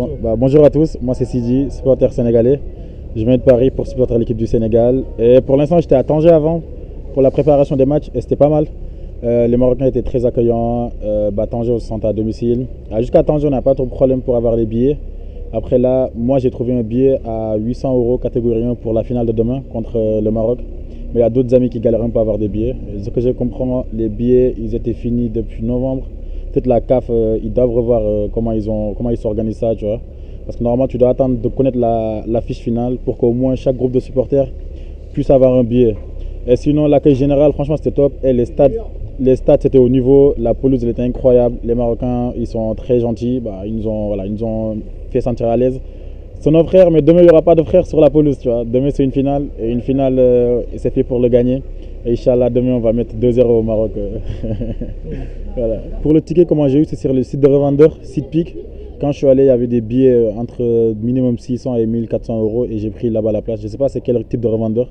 Bonjour à tous, moi c'est Sidi, supporter sénégalais. Je viens de Paris pour supporter l'équipe du Sénégal. Et pour l'instant, j'étais à Tanger avant pour la préparation des matchs et c'était pas mal. Les Marocains étaient très accueillants. Tanger, on se sentait à domicile. Jusqu'à Tanger, on n'a pas trop de problème pour avoir les billets. Après là, moi j'ai trouvé un billet à 800 euros catégorie 1 pour la finale de demain contre le Maroc. Mais il y a d'autres amis qui galèrent pour avoir des billets. Et ce que je comprends, les billets, ils étaient finis depuis novembre. Peut-être la CAF, ils doivent revoir comment ils s'organisent ça, tu vois. Parce que normalement, tu dois attendre de connaître la fiche finale pour qu'au moins chaque groupe de supporters puisse avoir un billet. Et sinon, l'accueil général, franchement, c'était top. Et les stades c'était au niveau. La pelouse, elle était incroyable. Les Marocains, ils sont très gentils. Ils nous ont fait sentir à l'aise. C'est nos frères, mais demain, il n'y aura pas de frères sur la pelouse, tu vois. Demain, c'est une finale. Et une finale, c'est fait pour le gagner. Et Inch'Allah, demain, on va mettre 2-0 au Maroc. Voilà. Pour le ticket, comment j'ai eu, c'est sur le site de revendeur, SitePick. Quand je suis allé, il y avait des billets entre minimum 600 et 1400 euros et j'ai pris là-bas la place. Je ne sais pas c'est quel type de revendeur.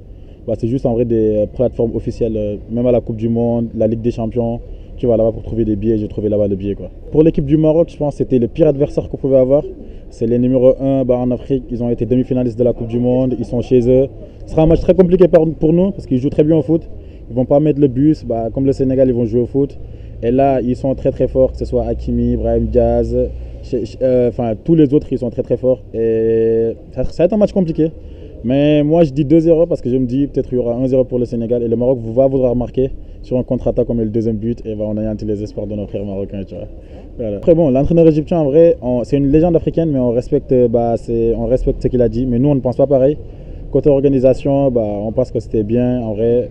C'est juste en vrai des plateformes officielles, même à la Coupe du Monde, la Ligue des Champions. Tu vas là-bas pour trouver des billets, j'ai trouvé là-bas le billet, quoi. Pour l'équipe du Maroc, je pense que c'était le pire adversaire qu'on pouvait avoir. C'est les numéros 1 en Afrique. Ils ont été demi-finalistes de la Coupe du Monde. Ils sont chez eux. Ce sera un match très compliqué pour nous parce qu'ils jouent très bien au foot. Ils ne vont pas mettre le bus. Comme le Sénégal, ils vont jouer au foot. Et là, ils sont très très forts, que ce soit Hakimi, Brahim Diaz, tous les autres, ils sont très très forts. Et ça va être un match compliqué. Mais moi, je dis 2-0 parce que je me dis peut-être qu'il y aura 1-0 pour le Sénégal et le Maroc va vouloir marquer sur un contre-attaque comme le deuxième but et va en anéantir les espoirs de nos frères marocains. Tu vois. Voilà. Après, bon, l'entraîneur égyptien, en vrai, c'est une légende africaine, mais on respecte ce qu'il a dit. Mais nous, on ne pense pas pareil. Côté organisation, on pense que c'était bien, en vrai.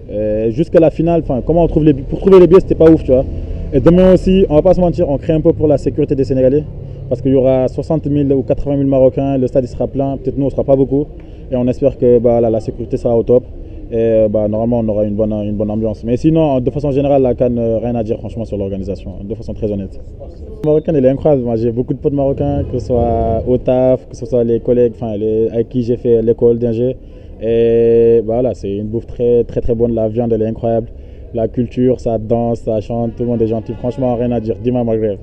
Jusqu'à la finale, comment on trouve pour trouver les billets, c'était pas ouf, tu vois. Et demain aussi, on va pas se mentir, on crée un peu pour la sécurité des Sénégalais. Parce qu'il y aura 60 000 ou 80 000 Marocains, le stade il sera plein, peut-être nous on ne sera pas beaucoup. Et on espère que la sécurité sera au top. Et normalement on aura une bonne ambiance. Mais sinon, de façon générale, la CAN, rien à dire franchement sur l'organisation, de façon très honnête. Le Marocain, il est incroyable. Moi, j'ai beaucoup de potes marocains, que ce soit au taf, que ce soit les collègues avec qui j'ai fait l'école d'ingé. Et c'est une bouffe très très très bonne, la viande elle est incroyable. La culture, ça danse, ça chante, tout le monde est gentil. Franchement, rien à dire. Dis-moi Maghreb.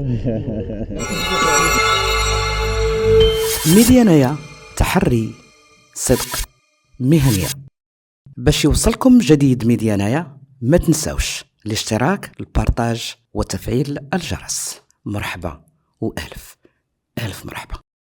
ميديانايا تحري صدق مهنية. باش يوصلكم جديد ميديانايا ما تنساوش الاشتراك، البارتاج وتفعيل الجرس. مرحبا وألف مرحبا.